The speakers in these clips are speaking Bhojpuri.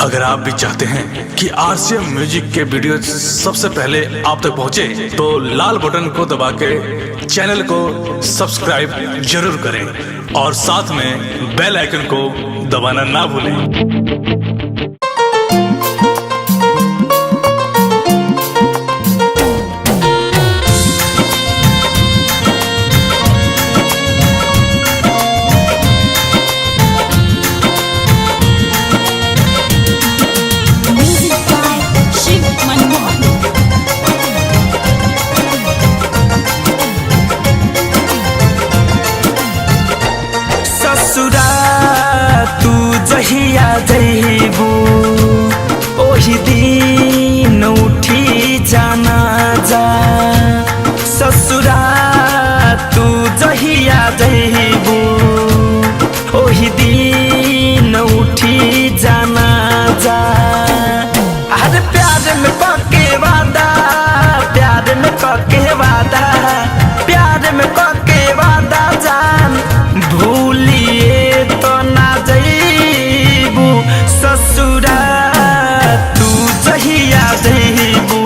अगर आप भी चाहते हैं कि आरसीएम म्यूजिक के वीडियो सबसे पहले आप तक पहुंचे, तो लाल बटन को दबा के चैनल को सब्सक्राइब जरूर करें और साथ में बेल आइकन को दबाना ना भूलें। जहिया जइबू ओही दिन उठी जाना जा ससुरा तू जहिया जइबू ओही दिन उठी जाना जा। अरे प्यार में पक्के वादा, प्यार में पक्के वादा, प्यार में पक्के वादा जान भूलिए तो ना जइबू ससुरा तू जहिया जइबू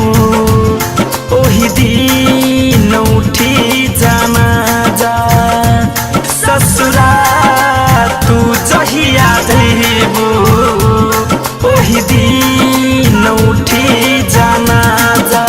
ओही दिन उठी जाना जा ससुरा तू जहिया जइबू ओही दिन उठी जाना जा।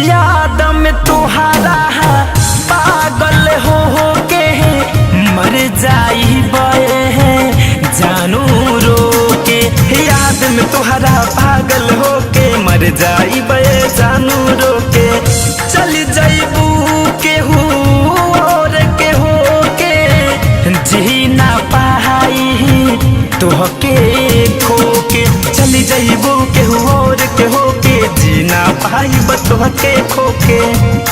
याद में तुहारा पागल हो के मर जाई बे जानू रो के। याद में तुहारा पागल हो के मर जाई बे जानू रो के। चल जाइबू केहू और के हो के जी ना पाई तोहके खो के। चली जाइबू केहू और के हो के जी ना पाई तोहके खो के।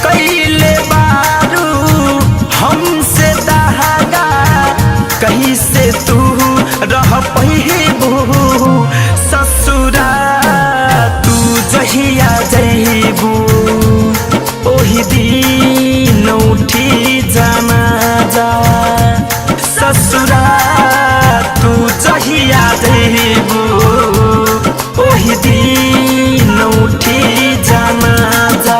कैले बारू हमसे दहागा कहीं से तू रह पहिबू ससुरा तू जहिया जइबू ओही दिन उठी जाना जा ससुरा तू जहिया जइबू ओही दिन उठी जाना जा।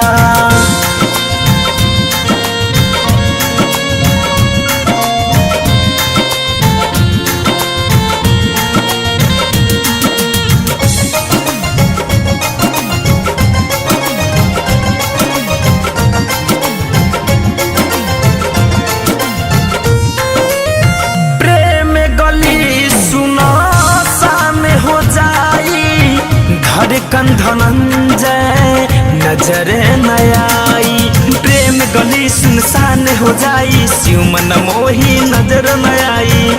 धड़कन धनंजय नजर न आई प्रेम गली सुनसान हो जाई शिव मन मोही नजर न आई।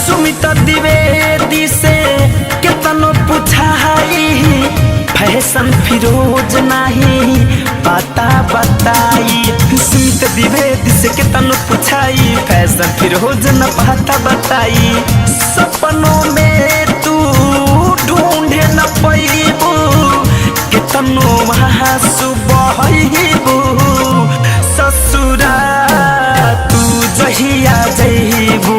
सुमित द्विवेदी से केतनो पूछाई फैशन फिरोज नहीं पता बताई। सुमित द्विवेदी से केतनो पूछाई फैशन फिरोज न पता बताई। सपनों में तू ढूंढे न पैबू केतनो वहाँ सुबह ससुरा तू जहिया जइबू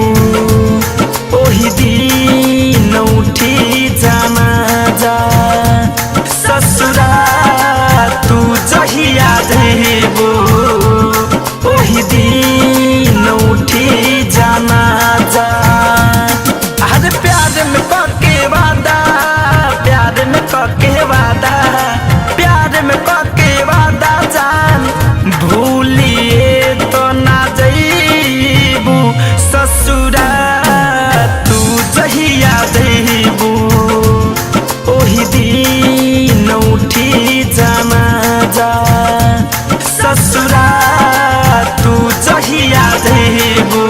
ओही दिन उठी जाना जा ससुरा तू जहिया जइबू ओही दिन उठी जाना जा। अरे प्यार में पक्के वादा, प्यार में पक्के वादा, प्यार में पक्के वादा जान भूलिए तो ना जइबू ससुरा तू जहिया जइबू ओही दिन उठी जाना जा ससुरा तू जहिया जइबू